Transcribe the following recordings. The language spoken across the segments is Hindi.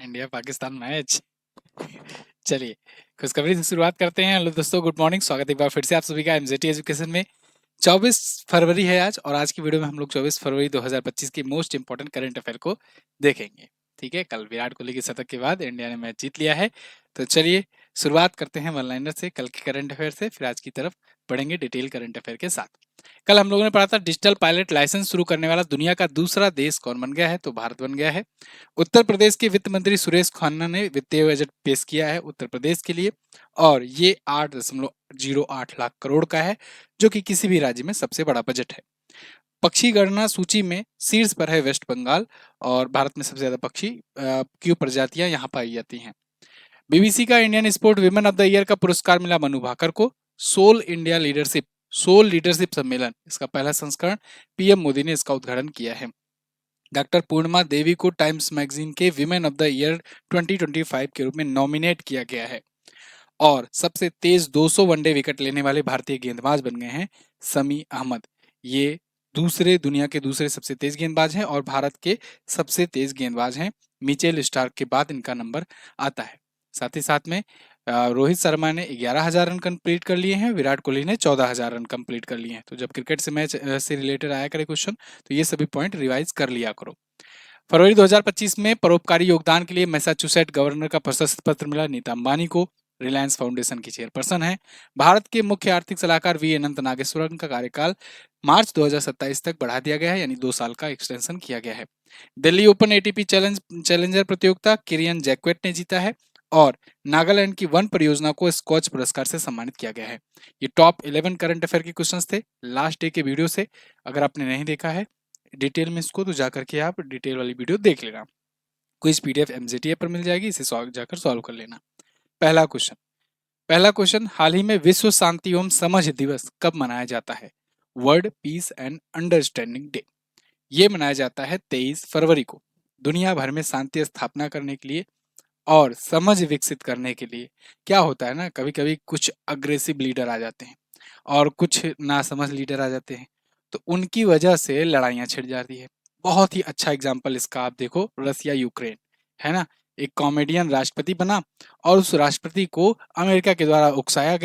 India Pakistan match. चलिए, खुशखबरी से शुरुआत करते हैं। हेलो दोस्तों, गुड मॉर्निंग। स्वागत है एक बार फिर से आप सभी का एमजेटी एजुकेशन में। 24 फरवरी है आज, और आज की वीडियो में हम लोग 24 फरवरी 2025 की मोस्ट इंपॉर्टेंट करंट अफेयर को देखेंगे। ठीक है, कल विराट कोहली के शतक के बाद इंडिया ने मैच जीत लिया है। तो चलिए शुरुआत करते हैं वन लाइनर से, कल के करंट अफेयर से, फिर आज की तरफ बढ़ेंगे डिटेल करंट अफेयर के साथ। कल हम लोगों ने पढ़ा था डिजिटल पायलट लाइसेंस शुरू करने वाला दुनिया का दूसरा देश कौन बन गया है, तो भारत बन गया है। उत्तर प्रदेश के वित्त मंत्री सुरेश खन्ना ने वित्तीय बजट पेश किया है उत्तर प्रदेश के लिए, और ये 8.08 लाख करोड़ का है, जो कि किसी भी राज्य में सबसे बड़ा बजट है। पक्षी गणना सूची में शीर्ष पर है वेस्ट बंगाल, और भारत में सबसे ज्यादा पक्षी की प्रजातियां यहाँ पाई जाती हैं। बीबीसी का Indian sport women of the year का पुरस्कार मिला मनु भाकर को। सोल लीडरशिप सम्मेलन, इसका पहला संस्करण, पीएम मोदी ने इसका उद्घाटन किया है। डॉक्टर पूर्णिमा देवी को टाइम्स मैगजीन के विमेन ऑफ द ईयर 2025 के रूप में नॉमिनेट किया गया है। और सबसे तेज 200 वनडे विकेट लेने वाले भारतीय गेंदबाज बन गए हैं समी अहमद। ये दुनिया के दूसरे सबसे तेज गेंदबाज हैं, और भारत के सबसे तेज गेंदबाज हैं। मिचेल स्टार्क के बाद इनका नंबर आता है। साथ ही साथ में रोहित शर्मा ने 11,000 रन कंप्लीट कर लिए हैं, विराट कोहली ने 14,000 रन कंप्लीट कर लिए हैं। तो जब क्रिकेट से मैच से रिलेटेड आया करे क्वेश्चन, तो ये सभी पॉइंट रिवाइज कर लिया करो। फरवरी 2025 में परोपकारी योगदान के लिए मैसाचुसेट गवर्नर का प्रशस्ति पत्र मिला नीता अंबानी को। रिलायंस फाउंडेशन की चेयरपर्सन है। भारत के मुख्य आर्थिक सलाहकार वी अनंत नागेश्वरन का कार्यकाल मार्च 2027 तक बढ़ा दिया गया है, यानी 2 साल का एक्सटेंशन किया गया है। दिल्ली ओपन एटीपी चैलेंजर प्रतियोगिता किरियन जैक्वेट ने जीता है, और नागालैंड की वन परियोजना को स्कॉच पुरस्कार से सम्मानित किया गया है। ये टॉप 11 करंट अफेयर के क्वेश्चंस थे लास्ट डे के वीडियो से। अगर आपने नहीं देखा है डिटेल में इसको, तो जाकर के आप डिटेल वाली वीडियो देख लेना। क्विज पीडीएफ एमजेटीए पर मिल जाएगी, इसे जाकर सॉल्व कर लेना। पहला क्वेश्चन, हाल ही में विश्व शांति एवं समझ दिवस कब मनाया जाता है? World peace and understanding day. ये मनाया जाता है 23 फरवरी को। दुनिया भर में शांति स्थापना करने के लिए और समझ विकसित करने के लिए। क्या होता है ना, कभी कभी कुछ अग्रेसिव लीडर आ जाते हैं और कुछ नासमझ लीडर आ जाते हैं, तो उनकी वजह से लड़ाइयाँ छिड़ जाती है। बहुत ही अच्छा एग्जाम्पल इसका आप देखो, रसिया यूक्रेन, है ना। एक कॉमेडियन राष्ट्रपति बना, और उस राष्ट्रपति को अमेरिका के द्वारा उकसाया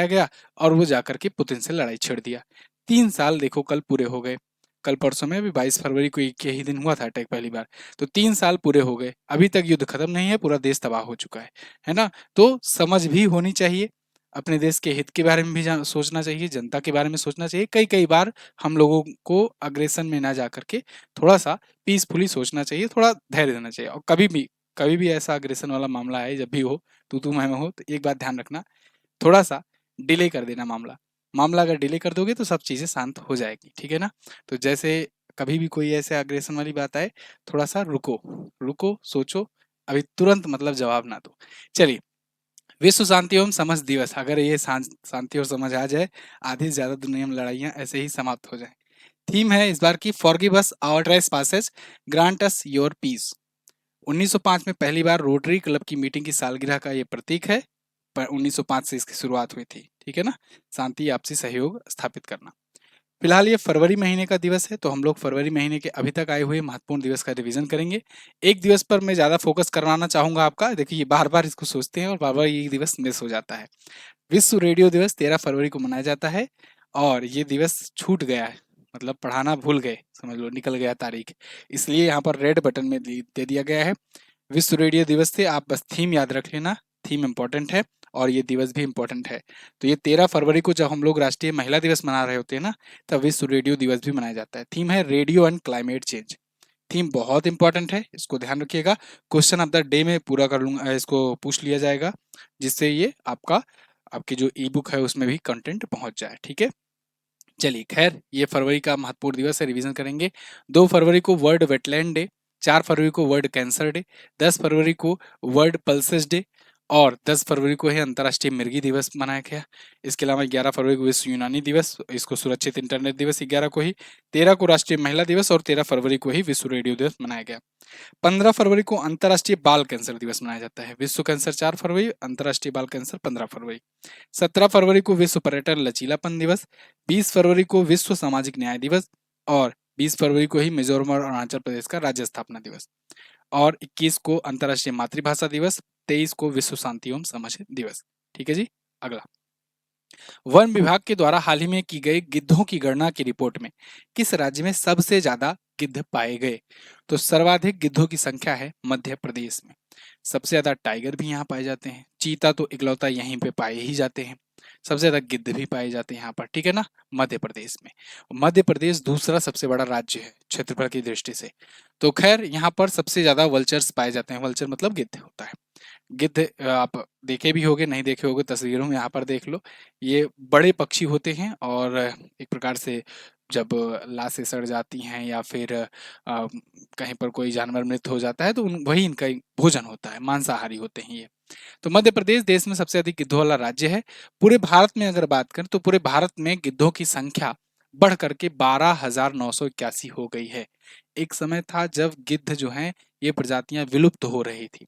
गया, और वो जाकर के पुतिन से लड़ाई छिड़ दिया। 3 साल देखो कल पूरे हो गए। कल परसों में, अभी 22 फरवरी को एक ही दिन हुआ था अटैक पहली बार। तो 3 साल पूरे हो गए, अभी तक युद्ध खत्म नहीं है, पूरा देश तबाह हो चुका है ना। तो समझ भी होनी चाहिए, अपने देश के हित के बारे में भी सोचना चाहिए, जनता के बारे में सोचना चाहिए। कई कई बार हम लोगों को अग्रेशन में ना जा करके थोड़ा सा पीसफुली सोचना चाहिए, थोड़ा धैर्य देना चाहिए। और कभी भी ऐसा अग्रेशन वाला मामला आए, जब भी हो, तू मैं हो, तो एक बात ध्यान रखना, थोड़ा सा डिले कर देना मामला अगर डिले कर दोगे तो सब चीज़ें शांत हो जाएगी, ठीक है ना। तो जैसे कभी भी कोई ऐसे अग्रेशन वाली बात आए, थोड़ा सा रुको सोचो, अभी तुरंत मतलब जवाब ना दो। चलिए, विश्व शांति एवं समझ दिवस, अगर ये शांति और समझ आ जाए, आधी से ज्यादा दुनिया में लड़ाइयाँ ऐसे ही समाप्त हो जाए। थीम है इस बार की, forgive us our trespasses, grant us your peace. 1905 में पहली बार रोटरी क्लब की मीटिंग की सालगिरह का ये प्रतीक है, पर 1905 से इसकी शुरुआत हुई थी, ठीक है ना। शांति, आपसी सहयोग स्थापित करना। फिलहाल ये फरवरी महीने का दिवस है, तो हम लोग फरवरी महीने के अभी तक आए हुए महत्वपूर्ण दिवस का रिवीजन करेंगे। एक दिवस पर मैं ज़्यादा फोकस करवाना चाहूँगा आपका। देखिए, बार बार इसको सोचते हैं और बार बार ये दिवस मिस हो जाता है। विश्व रेडियो दिवस 13 फरवरी को मनाया जाता है, और ये दिवस छूट गया है, मतलब पढ़ाना भूल गए, समझ लो निकल गया तारीख, इसलिए यहाँ पर रेड बटन में दे दिया गया है। विश्व रेडियो दिवस से आप बस थीम याद रख लेना, थीम इम्पोर्टेंट है, और ये दिवस भी इम्पोर्टेंट है। तो ये 13 फरवरी को जब हम लोग राष्ट्रीय महिला दिवस मना रहे होते हैं ना, तब विश्व रेडियो दिवस भी मनाया जाता है। थीम है radio and climate change. Theme बहुत इंपॉर्टेंट है, इसको ध्यान रखिएगा। क्वेश्चन ऑफ द डे में पूरा कर लूंगा, इसको पूछ लिया जाएगा, जिससे ये आपकी जो ई बुक है उसमें भी कंटेंट पहुंच जाए, ठीक है। चलिए, खैर, ये फरवरी का महत्वपूर्ण दिवस है, रिवीजन करेंगे। 2 फरवरी को वर्ल्ड वेटलैंड डे, 4 फरवरी को वर्ल्ड कैंसर डे, 10 फरवरी को वर्ल्ड पल्सेस डे, और 10 फरवरी को है अंतर्राष्ट्रीय मिर्गी दिवस मनाया गया। इसके अलावा 11 फरवरी को विश्व यूनानी दिवस, इसको सुरक्षित इंटरनेट दिवस 11 को ही, 13 को राष्ट्रीय महिला दिवस, और 13 फरवरी को ही विश्व रेडियो दिवस मनाया गया। 15 फरवरी को अंतर्राष्ट्रीय बाल कैंसर दिवस मनाया जाता है। विश्व कैंसर 4 फरवरी, अंतर्राष्ट्रीय बाल कैंसर 15 फरवरी। 17 फरवरी को विश्व पर्यटन लचीलापन दिवस, 20 फरवरी को विश्व सामाजिक न्याय दिवस, और 20 फरवरी को ही मिजोरम और अरुणाचल प्रदेश का राज्य स्थापना दिवस। और 21 को अंतर्राष्ट्रीय मातृभाषा दिवस, 23 को विश्व शांति एवं समझ दिवस। ठीक है जी। अगला, वन विभाग के द्वारा हाल ही में की गई गिद्धों की गणना की रिपोर्ट में किस राज्य में सबसे ज्यादा गिद्ध पाए गए? तो सर्वाधिक गिद्धों की संख्या है मध्य प्रदेश में। सबसे ज्यादा टाइगर भी यहाँ पाए जाते हैं, चीता तो इकलौता यहीं पे पाए ही जाते हैं। सबसे ज्यादा गिद्ध भी पाए जाते हैं यहाँ पर, ठीक है ना, मध्य प्रदेश में। मध्य प्रदेश दूसरा सबसे बड़ा राज्य है क्षेत्रफल की दृष्टि से। तो खैर यहाँ पर सबसे ज्यादा वल्चर्स पाए जाते हैं। वल्चर मतलब गिद्ध होता है। गिद्ध आप देखे भी होगे, नहीं देखे होगे तस्वीरों में, यहाँ पर देख लो। ये बड़े पक्षी होते हैं और एक प्रकार से जब लाशें सड़ जाती हैं या फिर कहीं पर कोई जानवर मृत हो जाता है तो वही इनका एक भोजन होता है, मांसाहारी होते हैं ये। तो मध्य प्रदेश देश में सबसे अधिक गिद्धों वाला राज्य है। पूरे भारत में अगर बात करें तो पूरे भारत में गिद्धों की संख्या बढ़ करके 12,981 हो गई है। एक समय था जब गिद्ध जो हैं ये प्रजातियां विलुप्त हो रही थी।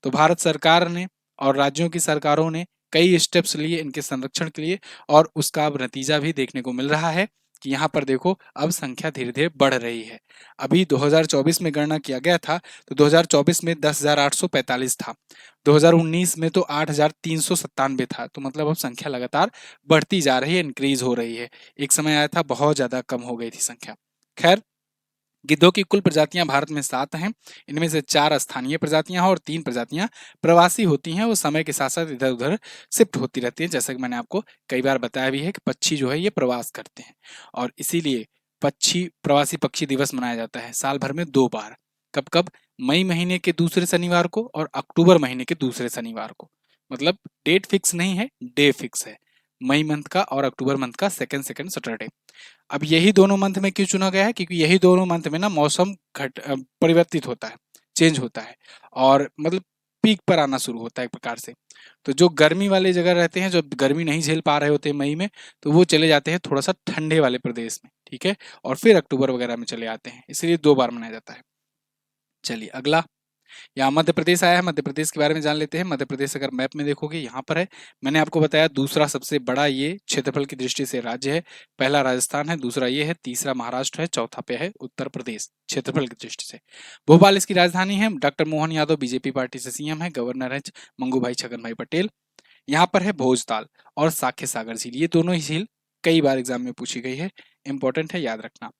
तो भारत सरकार ने और राज्यों की सरकारों ने कई स्टेप्स लिए इनके संरक्षण के लिए, और उसका अब नतीजा भी देखने को मिल रहा है कि यहाँ पर देखो अब संख्या धीरे धीरे बढ़ रही है। अभी 2024 में गणना किया गया था तो 2024 में 10,845 था, 2019 में तो 8,397 था। तो मतलब अब संख्या लगातार बढ़ती जा रही है, इंक्रीज हो रही है। एक समय आया था बहुत ज्यादा कम हो गई थी संख्या। खैर, गिद्धों की कुल प्रजातियां भारत में 7 हैं। इनमें से 4 स्थानीय प्रजातियां हैं और 3 प्रजातियां प्रवासी होती हैं। वो समय के साथ साथ इधर उधर शिफ्ट होती रहती हैं। जैसा कि मैंने आपको कई बार बताया भी है कि पक्षी जो है ये प्रवास करते हैं, और इसीलिए पक्षी प्रवासी पक्षी दिवस मनाया जाता है साल भर में 2 बार। कब कब? मई महीने के दूसरे शनिवार को और अक्टूबर महीने के दूसरे शनिवार को। मतलब डेट फिक्स नहीं है, डे फिक्स है। मई मंथ का और अक्टूबर मंथ का सेकंड सेकंड सैटरडे। अब यही दोनों मंथ में क्यों चुना गया है? क्योंकि यही दोनों मंथ में ना मौसम परिवर्तित होता है, चेंज होता है, और मतलब पीक पर आना शुरू होता है एक प्रकार से। तो जो गर्मी वाले जगह रहते हैं, जो गर्मी नहीं झेल पा रहे होते हैं मई में, तो वो चले जाते हैं थोड़ा सा ठंडे वाले प्रदेश में, ठीक है, और फिर अक्टूबर वगैरह में चले आते हैं। इसलिए 2 बार मनाया जाता है। चलिए अगला, यहाँ मध्य प्रदेश आया है। मध्य प्रदेश के बारे में जान लेते हैं। मध्य प्रदेश अगर मैप में देखोगे यहाँ पर है। मैंने आपको बताया दूसरा सबसे बड़ा ये क्षेत्रफल की दृष्टि से राज्य है। पहला राजस्थान है, दूसरा ये है, तीसरा महाराष्ट्र है, चौथा पे है उत्तर प्रदेश क्षेत्रफल की दृष्टि से। भोपाल इसकी राजधानी है। Doctor Mohan Yadav BJP party से सीएम है। गवर्नर है मंगू भाई छगन भाई पटेल। यहाँ पर है भोजताल और साख्य सागर झील। ये दोनों ही झील कई बार एग्जाम में पूछी गई है, इंपॉर्टेंट है, याद रखना।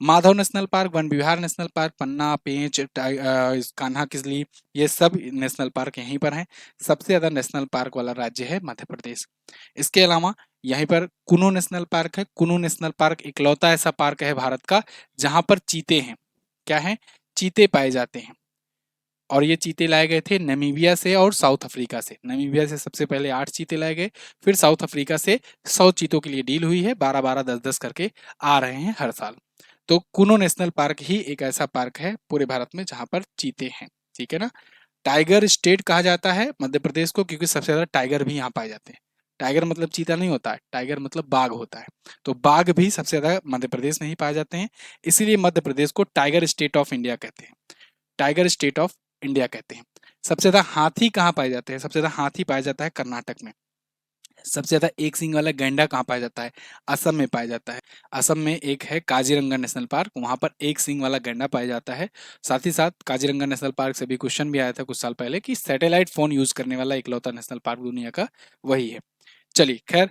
माधव नेशनल पार्क, वन विहार नेशनल पार्क, पन्ना, पेंच, कान्हा किसली, ये सब नेशनल पार्क यहीं पर हैं। सबसे ज्यादा नेशनल पार्क वाला राज्य है मध्य प्रदेश। इसके अलावा यहीं पर कुनो नेशनल पार्क है। कुनो नेशनल पार्क इकलौता ऐसा पार्क है भारत का जहां पर चीते हैं। क्या है? चीते पाए जाते हैं। और ये चीते लाए गए थे नमीबिया से और साउथ अफ्रीका से। नमीबिया से सबसे पहले 8 चीते लाए गए, फिर साउथ अफ्रीका से 100 चीतों के लिए डील हुई है। 12-12, 10-10 करके आ रहे हैं हर साल। तो कुनो नेशनल पार्क ही एक ऐसा पार्क है पूरे भारत में जहां पर चीते हैं, ठीक है ना। टाइगर स्टेट कहा जाता है मध्य प्रदेश को क्योंकि सबसे ज्यादा टाइगर भी यहाँ पाए जाते हैं। टाइगर मतलब चीता नहीं होता है, टाइगर मतलब बाघ होता है। तो बाघ भी सबसे ज्यादा मध्य प्रदेश में ही पाए जाते हैं। इसीलिए मध्य प्रदेश को टाइगर स्टेट ऑफ इंडिया कहते हैं। टाइगर स्टेट ऑफ इंडिया कहते हैं। सबसे ज्यादा हाथी कहाँ पाए जाते हैं? सबसे ज्यादा हाथी पाया जाता है कर्नाटक में। सबसे ज्यादा एक सींग वाला गैंडा कहाँ पाया जाता है? असम में पाया जाता है। असम में एक है काजीरंगा नेशनल पार्क, वहां पर एक सींग वाला गैंडा पाया जाता है। साथ ही साथ काजीरंगा नेशनल पार्क से भी क्वेश्चन भी आया था कुछ साल पहले कि सैटेलाइट फोन यूज करने वाला इकलौता नेशनल पार्क दुनिया का वही है। चलिए खैर,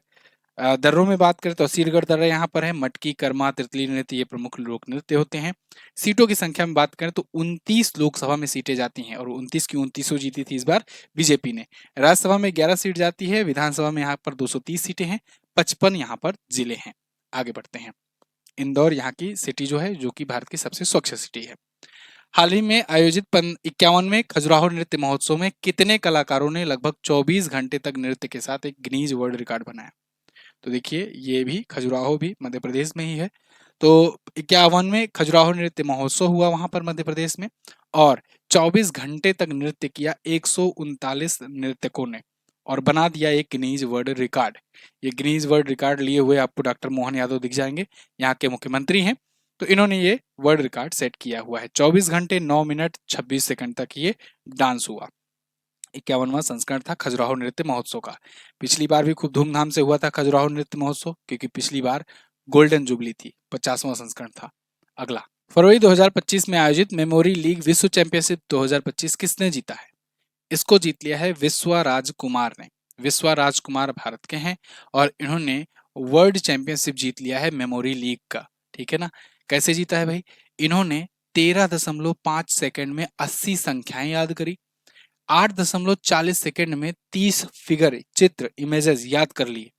दर्रों में बात करें तो असीरगढ़ दर्रा यहाँ पर है। मटकी, कर्मा, तितली नृत्य ये प्रमुख लोक नृत्य होते हैं। सीटों की संख्या में बात करें तो 29 लोकसभा में सीटें जाती हैं और 29 की 29 जीती थी इस बार बीजेपी ने। राज्यसभा में 11 सीट जाती है। विधानसभा में यहाँ पर 230 सीटें हैं। 55 यहाँ पर जिले हैं। आगे बढ़ते हैं। इंदौर यहाँ की सिटी जो है, जो कि भारत की सबसे स्वच्छ सिटी है। हाल ही में आयोजित 51वें खजुराहो नृत्य महोत्सव में कितने कलाकारों ने लगभग 24 घंटे तक नृत्य के साथ एक गिनीज वर्ल्ड रिकॉर्ड बनाया? तो देखिए ये भी खजुराहो भी मध्य प्रदेश में ही है। तो 51वें खजुराहो नृत्य महोत्सव हुआ वहां पर मध्य प्रदेश में, और 24 घंटे तक नृत्य किया 139 नृत्यकों ने, और बना दिया एक गिनीज वर्ल्ड रिकॉर्ड। ये गिनीज वर्ल्ड रिकॉर्ड लिए हुए आपको डॉक्टर मोहन यादव दिख जाएंगे, यहाँ के मुख्यमंत्री हैं। तो इन्होंने ये वर्ल्ड रिकॉर्ड सेट किया हुआ है। 24 घंटे 9 मिनट 26 सेकंड तक ये डांस हुआ। 51वां संस्करण था खजुराहो नृत्य महोत्सव का। पिछली बार भी खूब धूमधाम से हुआ था खजुराहो नृत्य महोत्सव, क्योंकि पिछली बार गोल्डन जुबली थी, 50वां संस्करण था। अगला, फरवरी 2025 में आयोजित मेमोरी लीग विश्व चैंपियनशिप 2025 किसने जीता है? इसको जीत लिया है विश्वा राजकुमार ने। विश्वा राजकुमार भारत के हैं और इन्होंने वर्ल्ड चैंपियनशिप जीत लिया है मेमोरी लीग का। ठीक है ना? कैसे जीता है भाई? इन्होंने 13.5 सेकंड में 80 संख्याएं याद करी, 8.40 सेकंड में 30 फिगर चित्र इमेजेस याद कर लिए।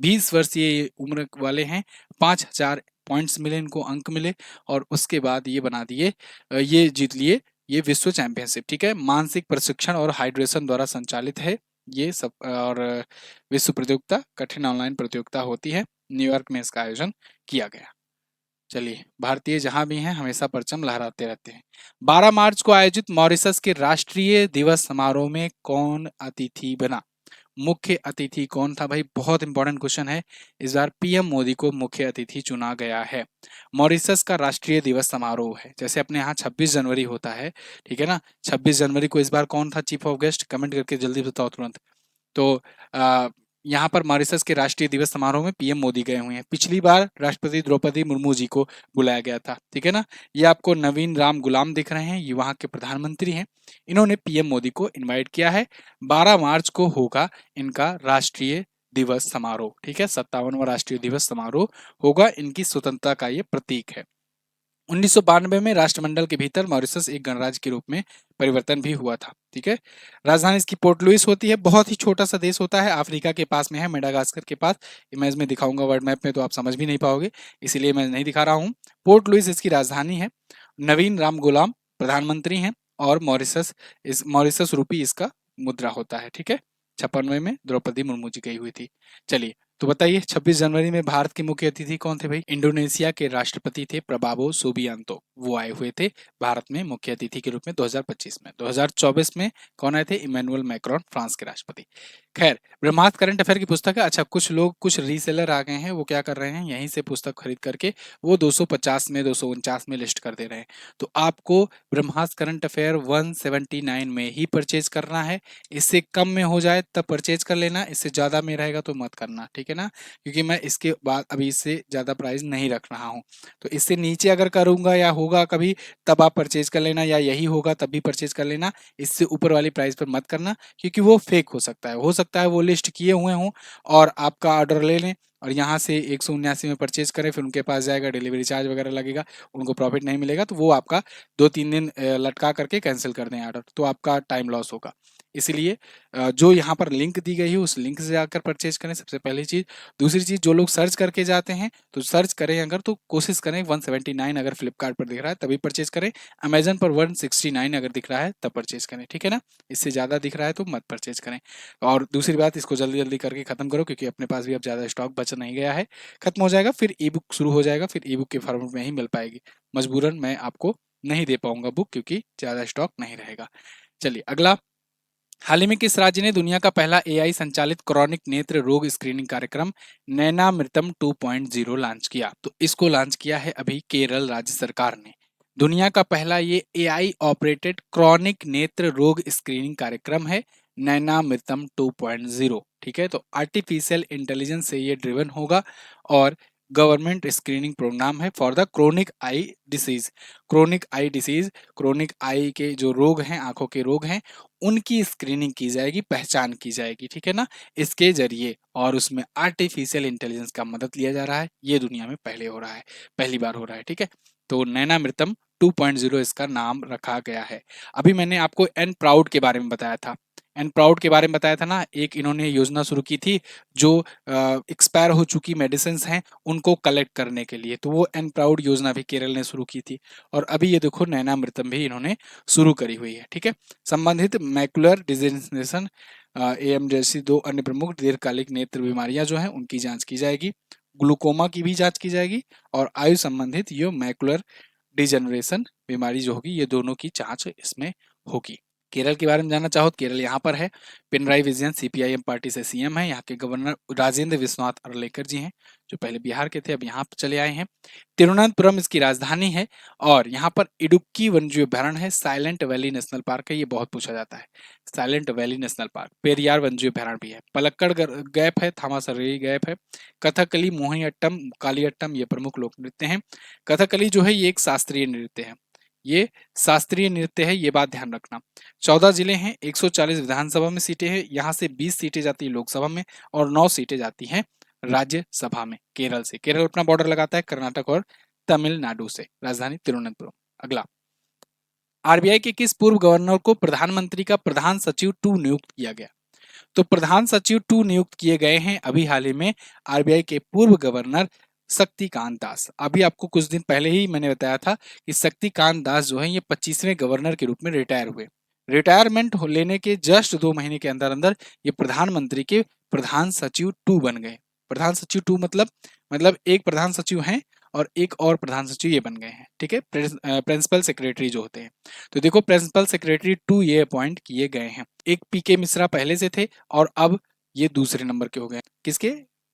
20 वर्षीय उम्र वाले हैं, 5000 पॉइंट्स मिले, इनको अंक मिले और उसके बाद ये बना दिए, ये जीत लिए ये विश्व चैंपियनशिप। ठीक है, मानसिक प्रशिक्षण और हाइड्रेशन द्वारा संचालित है ये सब। और विश्व प्रतियोगिता कठिन ऑनलाइन प्रतियोगिता होती है, न्यूयॉर्क में इसका आयोजन किया गया। चलिए, भारतीय जहां भी हैं हमेशा परचम लहराते रहते हैं। 12 मार्च को आयोजित मॉरिशस के राष्ट्रीय दिवस समारोह में कौन अतिथि बना? मुख्य अतिथि कौन था भाई? बहुत इंपॉर्टेंट क्वेश्चन है। इस बार पीएम मोदी को मुख्य अतिथि चुना गया है। मॉरिशस का राष्ट्रीय दिवस समारोह है, जैसे अपने यहाँ 26 जनवरी होता है, ठीक है ना? 26 जनवरी को इस बार कौन था चीफ ऑफ गेस्ट? कमेंट करके जल्दी बताओ तुरंत। तो यहाँ पर मॉरिशस के राष्ट्रीय दिवस समारोह में पीएम मोदी गए हुए हैं। पिछली बार राष्ट्रपति द्रौपदी मुर्मू जी को बुलाया गया था। ठीक है ना? ये आपको नवीन राम गुलाम दिख रहे हैं, ये वहाँ के प्रधानमंत्री हैं। इन्होंने पीएम मोदी को इनवाइट किया है। 12 मार्च को होगा इनका राष्ट्रीय दिवस समारोह। ठीक है, 57वां राष्ट्रीय दिवस समारोह होगा। इनकी स्वतंत्रता का ये प्रतीक है। 1992 में राष्ट्रमंडल के भीतर मॉरिशस एक गणराज्य के रूप में परिवर्तन भी हुआ था। ठीक है, राजधानी इसकी पोर्ट लुइस होती है। बहुत ही छोटा सा देश होता है, अफ्रीका के पास में है, मेडागास्कर के पास। इमेज में दिखाऊंगा वर्ल्ड मैप में तो आप समझ भी नहीं पाओगे, इसीलिए मैं नहीं दिखा रहा हूँ। पोर्ट लुइस इसकी राजधानी है। नवीन राम गुलाम प्रधानमंत्री हैं और मॉरिशस रूपी इसका मुद्रा होता है। ठीक है, 96 में द्रौपदी मुर्मू जी गई हुई थी। चलिए, तो बताइए 26 जनवरी में भारत के मुख्य अतिथि कौन थे भाई? इंडोनेशिया के राष्ट्रपति थे प्रबावो सुबियांतो, वो आए हुए थे भारत में मुख्य अतिथि के रूप में 2025 में। 2024 में कौन आए थे? इमैनुअल मैक्रोन, फ्रांस के राष्ट्रपति। खैर, ब्रह्मास्त्र करंट अफेयर की पुस्तक है। अच्छा, कुछ लोग, कुछ रीसेलर आ गए हैं, वो क्या कर रहे हैं, यहीं से पुस्तक खरीद करके वो 250 में, 249 में लिस्ट कर दे रहे हैं। तो आपको ब्रह्मास्त्र करंट अफेयर 179 में ही परचेज करना है। इससे कम में हो जाए तब परचेज कर लेना, इससे ज़्यादा में रहेगा तो मत करना। ठीक है ना? क्योंकि मैं इसके बाद अभी इससे ज़्यादा प्राइस नहीं रख रहा हूँ। तो इससे नीचे अगर करूँगा या होगा कभी, तब आप परचेज कर लेना, या यही होगा तब भी परचेज कर लेना। इससे ऊपर वाली प्राइस पर मत करना, क्योंकि वो फेक हो सकता है वो लिस्ट किए हुए हों और आपका ऑर्डर ले लें और यहाँ से 179 में परचेज करें, फिर उनके पास जाएगा, डिलीवरी चार्ज वगैरह लगेगा, उनको प्रॉफिट नहीं मिलेगा, तो वो आपका 2-3 दिन लटका करके कैंसिल कर दें ऑर्डर, तो आपका टाइम लॉस होगा। इसलिए जो यहाँ पर लिंक दी गई है उस लिंक से जाकर परचेज करें, सबसे पहली चीज़। दूसरी चीज़, जो लोग सर्च करके जाते हैं तो सर्च करें अगर, तो कोशिश करें 179 अगर फ्लिपकार्ट पर दिख रहा है तभी परचेज करें, अमेजन पर 169 अगर दिख रहा है तब परचेज करें। ठीक है ना? इससे ज़्यादा दिख रहा है तो मत परचेज करें। और दूसरी बात, इसको जल्दी जल्दी करके ख़त्म करो, क्योंकि अपने पास भी अब ज़्यादा स्टॉक बच नहीं गया है। खत्म हो जाएगा फिर ई बुक शुरू हो जाएगा, फिर ई बुक के फॉर्मेट में ही मिल पाएगी। मजबूरन मैं आपको नहीं दे पाऊंगा बुक, क्योंकि ज़्यादा स्टॉक नहीं रहेगा। चलिए अगला, हाल ही में किस राज्य ने दुनिया का पहला एआई संचालित क्रॉनिक नेत्र रोग स्क्रीनिंग कार्यक्रम नैनामृतम 2.0 लॉन्च किया? तो इसको लॉन्च किया है अभी केरल राज्य सरकार ने। दुनिया का पहला ये एआई ऑपरेटेड क्रॉनिक नेत्र रोग स्क्रीनिंग कार्यक्रम है नैनामृतम 2.0। ठीक है, तो आर्टिफिशियल इंटेलिजेंस से ये ड्रिवन होगा और गवर्नमेंट स्क्रीनिंग प्रोग्राम है for the chronic eye disease. Chronic eye disease, chronic eye के जो रोग हैं, आंखों के रोग हैं, उनकी स्क्रीनिंग की जाएगी, पहचान की जाएगी। ठीक है ना? इसके जरिए, और उसमें आर्टिफिशियल इंटेलिजेंस का मदद लिया जा रहा है। ये दुनिया में पहले हो रहा है, पहली बार हो रहा है। ठीक है, तो नैनामृतम 2.0 इसका नाम रखा गया है। अभी मैंने आपको एन प्राउड के बारे में बताया था, एन प्राउड के बारे में बताया था ना। एक इन्होंने योजना शुरू की थी जो एक्सपायर हो चुकी मेडिसिन हैं उनको कलेक्ट करने के लिए, तो वो एन प्राउड योजना भी केरल ने शुरू की थी। और अभी ये देखो नैनामृतम भी इन्होंने शुरू करी हुई है। ठीक है, संबंधित मैकुलर डिजीनेशन एएम जैसी 2 अन्य प्रमुख दीर्घकालिक नेत्र बीमारियां जो हैं उनकी जांच की जाएगी। ग्लूकोमा की भी जांच की जाएगी और आयु संबंधित ये मैकुलर डिजेनरेशन बीमारी जो होगी, ये दोनों की जांच इसमें होगी। केरल के बारे में जानना चाहो तो केरल यहाँ पर है। पिनराई विजयन सीपीआईएम पार्टी से सीएम है। यहाँ के गवर्नर राजेंद्र विश्वनाथ अरलेकर जी हैं, जो पहले बिहार के थे, अब यहाँ पर चले आए हैं। तिरुवनंतपुरम इसकी राजधानी है। और यहाँ पर इडुक्की वन्यजीव अभयारण्य है। साइलेंट वैली नेशनल पार्क है, ये बहुत पूछा जाता है। Silent valley national park. Periyar वन्यजीव अभयारण्य भी है। पलक्कड़ गैप है, थामासरई गैप है। कथकली, मोहिनीअट्टम, कालियट्टम ये प्रमुख लोक नृत्य हैं। कथकली जो है ये एक शास्त्रीय नृत्य है, ये शास्त्रीय नृत्य है, ये बात ध्यान रखना। 14 जिले हैं, 140 विधानसभा में सीटें हैं। यहाँ से 20 सीटें जाती है लोकसभा में और 9 सीटें जाती हैं राज्यसभा में। केरल से, केरल अपना बॉर्डर लगाता है कर्नाटक और तमिलनाडु से। राजधानी तिरुवनंतपुरम। अगला, आरबीआई के किस पूर्व गवर्नर को प्रधानमंत्री का प्रधान सचिव 2 नियुक्त किया गया? तो प्रधान सचिव 2 नियुक्त किए गए हैं अभी हाल ही में आरबीआई के पूर्व गवर्नर शक्तिकांत दास। अभी आपको कुछ दिन पहले ही मैंने बताया था कि शक्तिकांत दास जो है ये 25वें गवर्नर के रूप में रिटायर हुए। रिटायरमेंट लेने के जस्ट 2 महीने के अंदर अंदर ये प्रधानमंत्री के प्रधान सचिव 2 बन गए। प्रधान सचिव 2 मतलब एक प्रधान सचिव हैं और एक और प्रधान सचिव ये बन गए हैं। ठीक है, प्रिंसिपल सेक्रेटरी जो होते हैं। तो देखो, प्रिंसिपल सेक्रेटरी 2 ये अपॉइंट किए गए हैं। एक पीके मिश्रा पहले से थे और अब ये दूसरे नंबर के हो गए। किसके?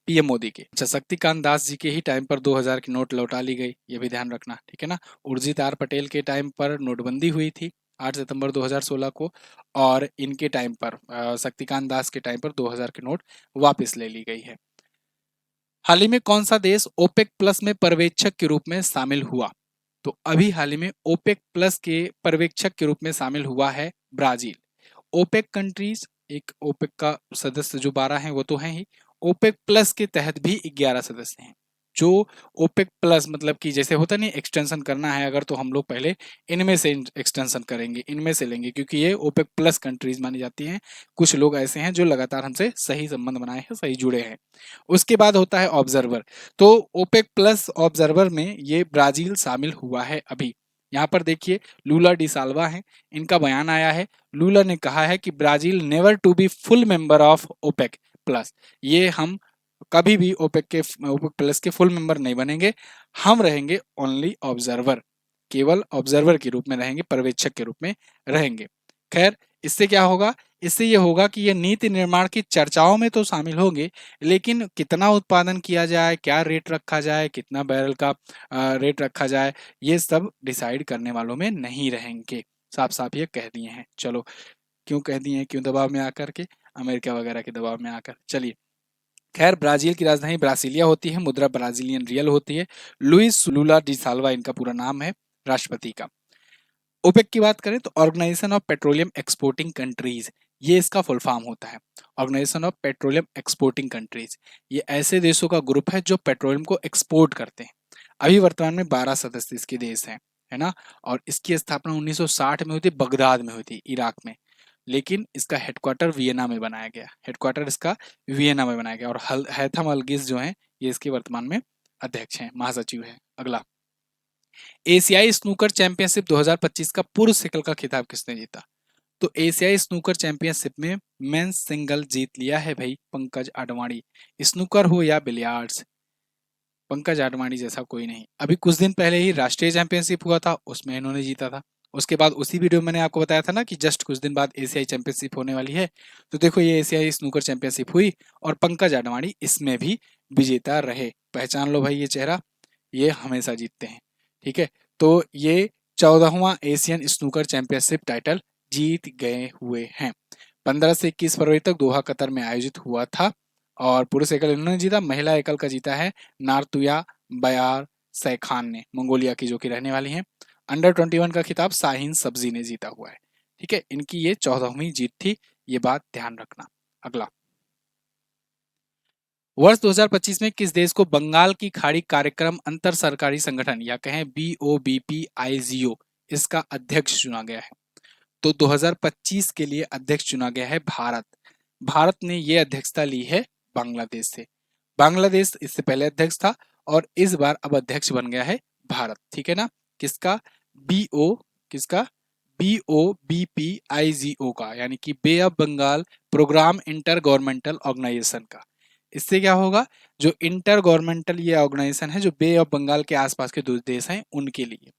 पीएम मोदी के। अच्छा, शक्तिकांत दास जी के ही टाइम पर 2000 की नोट लौटा ली गई, ये भी ध्यान रखना। ठीक है ना। उर्जित आर पटेल के टाइम पर नोटबंदी हुई थी 8 सितंबर 2016 को, और इनके टाइम पर शक्तिकांत दास के टाइम पर 2000 की नोट वापस ले ली गई है। हाल ही में कौन सा देश ओपेक प्लस में पर्यवेक्षक के रूप में शामिल हुआ? तो अभी हाल ही में ओपेक प्लस के पर्यवेक्षक के रूप में शामिल हुआ है ब्राजील। ओपेक कंट्रीज, एक ओपेक का सदस्य जो 12 हैं वो तो हैं ही, ओपेक प्लस के तहत भी 11 सदस्य हैं। जो ओपेक प्लस मतलब कि जैसे होता नहीं एक्सटेंशन करना है अगर, तो हम लोग पहले इनमें से एक्सटेंशन करेंगे, इनमें से लेंगे, क्योंकि ये ओपेक प्लस कंट्रीज मानी जाती हैं। कुछ लोग ऐसे हैं जो लगातार हमसे सही संबंध बनाए हैं, सही जुड़े हैं। उसके बाद होता है ऑब्जर्वर। तो ओपेक प्लस ऑब्जर्वर में ये ब्राजील शामिल हुआ है अभी। यहाँ पर देखिए, लूला डी साल्वा है, इनका बयान आया है। लूला ने कहा है कि Brazil never to be full member of OPEC plus. ये हम कभी भी ओपेक प्लस के फुल मेंबर नहीं बनेंगे, हम रहेंगे ओनली ऑब्जर्वर, केवल ऑब्जर्वर के रूप में रहेंगे, पर्यवेक्षक के रूप में रहेंगे। खैर, इससे क्या होगा? इससे ये होगा कि ये नीति निर्माण की चर्चाओं में तो शामिल होंगे, लेकिन कितना उत्पादन किया जाए, क्या रेट रखा जाए, कितना बैरल का रेट रखा जाए, ये सब डिसाइड करने वालों में नहीं रहेंगे। साफ साफ ये कह दिए हैं। चलो, क्यों कह दिए हैं? क्यों दबाव में आकर के? अमेरिका वगैरह के दबाव में आकर। चलिए, खैर, ब्राजील की राजधानी ब्रासिलिया होती है, मुद्रा ब्राजीलियन रियल होती है। लुइस लूला डी साल्वा इनका पूरा नाम है, राष्ट्रपति का। ओपेक की बात करें तो organisation of petroleum exporting countries, ये इसका फुल फॉर्म होता है। Organisation of petroleum exporting countries, ये ऐसे देशों का ग्रुप है जो पेट्रोलियम को एक्सपोर्ट करते हैं। अभी वर्तमान में 12 सदस्य इसके देश हैं, है ना। और इसकी स्थापना 1960 में हुई थी, बगदाद में हुई थी, इराक में। लेकिन इसका हेडक्वार्टर वियना में बनाया गया, हेडक्वार्टर इसका वियना में बनाया गया। और हैथम अलगिस जो है ये इसके वर्तमान में अध्यक्ष हैं, महासचिव है। अगला, एशियाई स्नूकर चैंपियनशिप 2025 का पुरुष सिकल का खिताब किसने जीता? तो एशियाई स्नूकर चैंपियनशिप में मेंस सिंगल जीत लिया है भाई पंकज आडवाणी। स्नूकर हो या बिलियर्ड्स, पंकज आडवाणी जैसा कोई नहीं। अभी कुछ दिन पहले ही राष्ट्रीय चैंपियनशिप हुआ था, उसमें इन्होंने जीता था। उसके बाद उसी वीडियो में मैंने आपको बताया था ना कि जस्ट कुछ दिन बाद एशियाई चैंपियनशिप होने वाली है। तो देखो, ये एशियाई स्नूकर चैंपियनशिप हुई और पंकज आडवाणी इसमें भी विजेता रहे। पहचान लो भाई ये चेहरा, ये हमेशा जीतते हैं। ठीक है, तो ये 14वां एशियन स्नूकर चैंपियनशिप टाइटल जीत गए हुए हैं। 15 से 21 फरवरी तक दोहा कतर में आयोजित हुआ था। और पुरुष एकल इन्होंने जीता, महिला एकल का जीता है नारतुया बयार सैखान ने, मंगोलिया की, जो कि रहने वाली हैं। अंडर 21 का खिताब शाहीन सब्जी ने जीता हुआ है। ठीक है, इनकी ये 14वीं जीत थी, ये बात ध्यान रखना। अगला, वर्ष 2025 में किस देश को बंगाल की खाड़ी कार्यक्रम अंतर सरकारी संगठन या कहें BOBPIGO इसका अध्यक्ष चुना गया है? तो 2025 के लिए अध्यक्ष चुना गया है भारत। भारत ने ये अध्यक्षता ली है बांग्लादेश से। बांग्लादेश इससे पहले अध्यक्ष था और इस बार अब अध्यक्ष बन गया है भारत। ठीक है ना। किसका? किसका? BOBPIGO का, यानी कि bay of Bengal programme inter governmental organisation का। इससे क्या होगा? जो इंटर गवर्नमेंटल ये ऑर्गेनाइजेशन है जो बे ऑफ बंगाल के आसपास के दो देश हैं उनके लिए।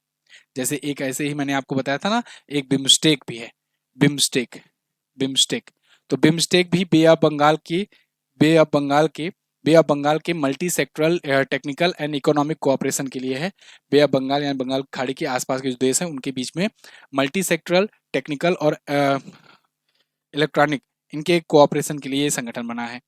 जैसे एक ऐसे ही मैंने आपको बताया था ना, एक बिम्स्टेक भी है, बिम्स्टेक, बिम्स्टेक। तो बिम्स्टेक भी बे ऑफ बंगाल के बे ऑफ बंगाल के multi sectoral technical and economic cooperation के लिए है। बे ऑफ बंगाल यानी बंगाल की खाड़ी के आसपास के जो देश हैं उनके बीच में मल्टी सेक्टरल टेक्निकल और इलेक्ट्रॉनिक इनके कोऑपरेशन के लिए ये संगठन बना है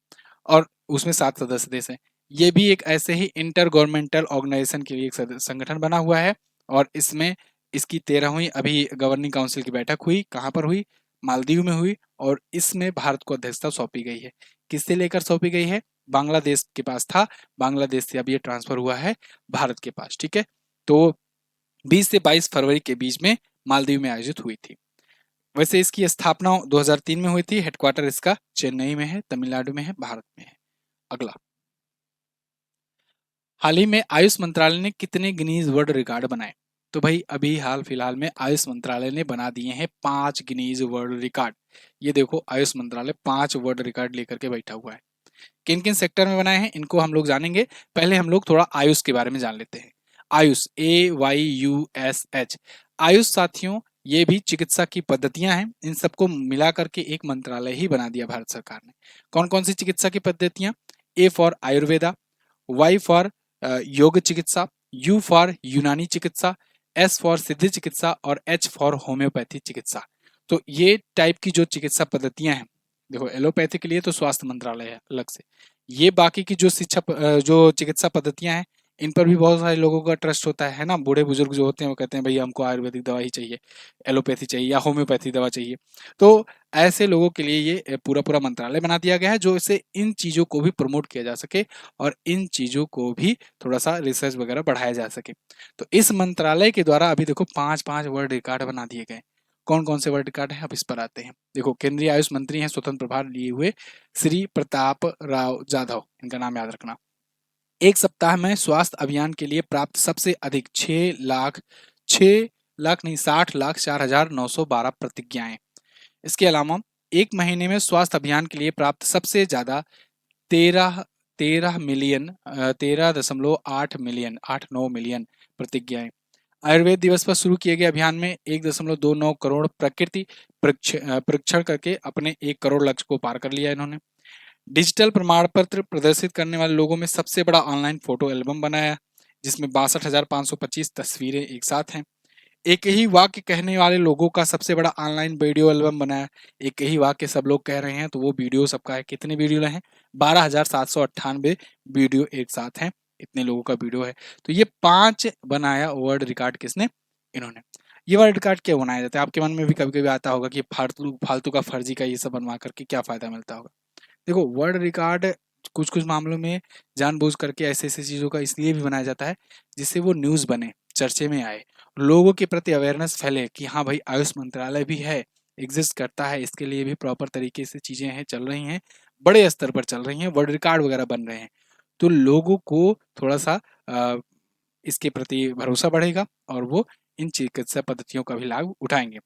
और उसमें 7 सदस्य देश हैं। ये भी एक ऐसे ही इंटर गवर्नमेंटल ऑर्गेनाइजेशन के लिए एक संगठन बना हुआ है और इसमें इसकी 13वीं अभी गवर्निंग काउंसिल की बैठक हुई। कहाँ पर हुई? मालदीव में हुई और इसमें भारत को अध्यक्षता सौंपी गई है। किससे लेकर सौंपी गई है? बांग्लादेश के पास था, बांग्लादेश से अब ये ट्रांसफर हुआ है भारत के पास। ठीक है, तो 20 से 22 फरवरी के बीच में मालदीव में आयोजित हुई थी। वैसे इसकी स्थापना 2003 में हुई थी। हेडक्वार्टर इसका चेन्नई में है, तमिलनाडु में है, भारत में है। अगला, हाल ही में आयुष मंत्रालय ने कितने गिनीज वर्ल्ड रिकॉर्ड बनाए? तो भाई अभी हाल फिलहाल में आयुष मंत्रालय ने बना दिए हैं 5 गिनीज वर्ल्ड रिकॉर्ड। ये देखो, आयुष मंत्रालय 5 वर्ल्ड रिकॉर्ड लेकर के बैठा हुआ है। किन किन सेक्टर में बनाए हैं इनको हम लोग जानेंगे। पहले हम लोग थोड़ा आयुष के बारे में जान लेते हैं। आयुष, AYUSH। आयुष साथियों, ये भी चिकित्सा की पद्धतियां हैं। इन सबको मिला करके एक मंत्रालय ही बना दिया भारत सरकार ने। कौन कौन सी चिकित्सा की पद्धतियां? A for Ayurveda, Y for योग चिकित्सा, U फॉर यूनानी चिकित्सा, S फॉर सिद्ध चिकित्सा और H फॉर होम्योपैथी चिकित्सा। तो ये टाइप की जो चिकित्सा पद्धतियां हैं, देखो एलोपैथी के लिए तो स्वास्थ्य मंत्रालय है अलग से। ये बाकी की जो चिकित्सा पद्धतियां हैं, इन पर भी बहुत सारे लोगों का ट्रस्ट होता है ना। बूढ़े बुजुर्ग जो होते हैं वो कहते हैं भाई हमको आयुर्वेदिक दवा ही चाहिए, एलोपैथी चाहिए या होम्योपैथी दवा चाहिए। तो ऐसे लोगों के लिए ये पूरा पूरा मंत्रालय बना दिया गया है जो इसे इन चीज़ों को भी प्रमोट किया जा सके और इन चीज़ों को भी थोड़ा सा रिसर्च वगैरह बढ़ाया जा सके। तो इस मंत्रालय के द्वारा अभी देखो 5-5 वर्ल्ड रिकॉर्ड बना दिए गए। कौन कौन से वर्ल्ड रिकॉर्ड हैं अब इस पर आते हैं। देखो, केंद्रीय आयुष मंत्री हैं स्वतंत्र प्रभार लिए हुए श्री प्रताप राव जाधव, इनका नाम याद रखना। एक सप्ताह में स्वास्थ्य अभियान के लिए प्राप्त सबसे अधिक 6 लाख नहीं 60,04,912 प्रतिज्ञाएं। इसके अलावा एक महीने में स्वास्थ्य अभियान के लिए प्राप्त सबसे ज्यादा 13 13.8 मिलियन 8-9 मिलियन प्रतिज्ञाएं। आयुर्वेद दिवस पर शुरू किए गए अभियान में 1.29 करोड़ प्रकृति परीक्षण करके अपने 1 करोड़ लक्ष्य को पार कर लिया इन्होंने। डिजिटल प्रमाण पत्र प्रदर्शित करने वाले लोगों में सबसे बड़ा ऑनलाइन फोटो एल्बम बनाया जिसमें 62,525 तस्वीरें एक साथ हैं। एक ही वाक्य कहने वाले लोगों का सबसे बड़ा ऑनलाइन वीडियो एल्बम बनाया। एक ही वाक्य सब लोग कह रहे हैं तो वो वीडियो सबका है। कितने वीडियो हैं? 12,798 वीडियो एक साथ हैं। इतने लोगों का वीडियो है। तो ये 5 बनाया वर्ल्ड रिकॉर्ड किसने? इन्होंने। ये वर्ल्ड रिकॉर्ड क्यों बनाया जाता है? आपके मन में भी कभी कभी आता होगा कि फालतू फालतू का फर्जी का ये सब बनवा करके क्या फायदा मिलता होगा। देखो, वर्ल्ड रिकॉर्ड कुछ कुछ मामलों में जानबूझ करके ऐसे ऐसे चीज़ों का इसलिए भी बनाया जाता है जिससे वो न्यूज़ बने, चर्चे में आए, लोगों के प्रति अवेयरनेस फैले कि हाँ भाई आयुष मंत्रालय भी है, एग्जिस्ट करता है, इसके लिए भी प्रॉपर तरीके से चीज़ें हैं, चल रही हैं, बड़े स्तर पर चल रही हैं, वर्ल्ड रिकॉर्ड वगैरह बन रहे हैं। तो लोगों को थोड़ा सा इसके प्रति भरोसा बढ़ेगा और वो इन चिकित्सा पद्धतियों का भी लाभ उठाएंगे।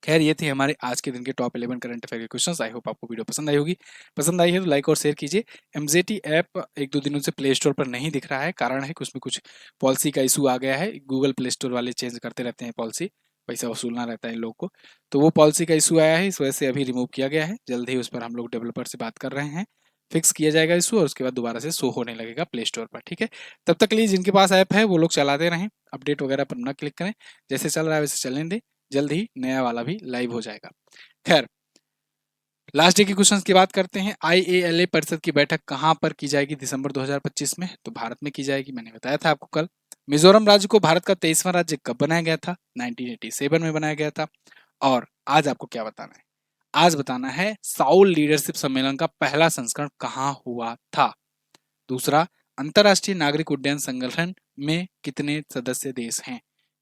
खैर, ये थे हमारे आज के दिन के टॉप 11 करंट अफेयर के क्वेश्चंस। आई होप आपको वीडियो पसंद आई होगी। पसंद आई है तो लाइक और शेयर कीजिए। एमजेटी ऐप 1-2 दिनों से प्ले स्टोर पर नहीं दिख रहा है। कारण है कि उसमें कुछ पॉलिसी का इशू आ गया है। गूगल प्ले स्टोर वाले चेंज करते रहते हैं पॉलिसी, पैसा वसूलना रहता है इन लोग को। तो वो पॉलिसी का इशू आया है, इस वजह से अभी रिमूव किया गया है। जल्द ही उस पर हम लोग डेवलपर से बात कर रहे हैं, फिक्स किया जाएगा इशू और उसके बाद दोबारा से शो होने लगेगा प्ले स्टोर पर। ठीक है, तब तक के लिए जिनके पास ऐप है वो लोग चलाते रहें, अपडेट वगैरह पर ना क्लिक करें। जैसे चल रहा है वैसे चलने दें, जल्द ही नया वाला भी लाइव हो जाएगा। खैर, लास्ट डे के क्वेश्चंस की बात करते हैं। IALA परिषद की बैठक कहां पर की जाएगी दिसंबर 2025 में? तो भारत में की जाएगी, मैंने बताया था आपको कल। मिजोरम राज्य को भारत का 23वां राज्य कब बनाया गया था? 1987 में बनाया गया था। और आज आपको क्या बताना है? आज बताना है साउल लीडरशिप सम्मेलन का पहला संस्करण कहाँ हुआ था। दूसरा, अंतरराष्ट्रीय नागरिक उड्डयन संगठन में कितने सदस्य देश हैं?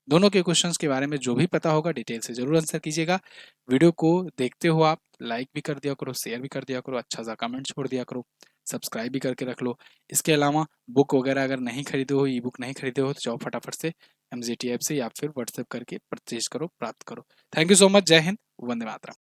दोनों के क्वेश्चंस के बारे में जो भी पता होगा डिटेल से जरूर आंसर कीजिएगा। वीडियो को देखते हो आप लाइक भी कर दिया करो, शेयर भी कर दिया करो, अच्छा सा कमेंट छोड़ दिया करो, सब्सक्राइब भी करके रख लो। इसके अलावा बुक वगैरह अगर नहीं खरीदे हो, ई बुक नहीं खरीदे हो तो जाओ फटाफट से MZT ऐप से या फिर व्हाट्सएप करके परचेज करो, प्राप्त करो। Thank you so much. जय हिंद, वंदे मातरम।